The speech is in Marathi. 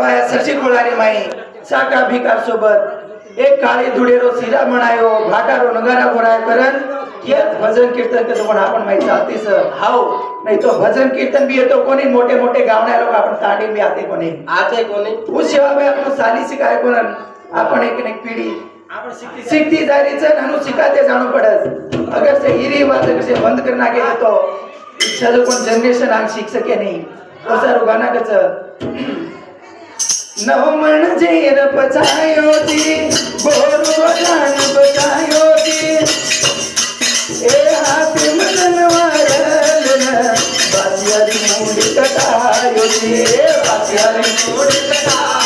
बाया सची खोळारी माई साका भिकार सोबत एक काळी धुडेरो सिरा म्हणायो भाटारो नगारा भराय करन हेच भजन कीर्तन करतो पण आपण माहिती चालते सर हाव नाही तो भजन कीर्तन भी येतो कोणी मोठे मोठे गावण्या लोक आपण तांडी भी आते कोणी उस सेवा में आपण साली शिकाय कोण आपण एक पिढी आपण सीखती जारीच नानू शिकाते जाणू पडस अगर से हिरी बात कसे बंद करना के तो इच्छा जो कोण जनरेशन आग शिक सके नहीं तो सर गाना कच नव मन जेर पचायो ती बोरो जान बचायो ती ए हाथ मदन वारल बासियारी मूड कटायो ती बासियारी मूड कटायो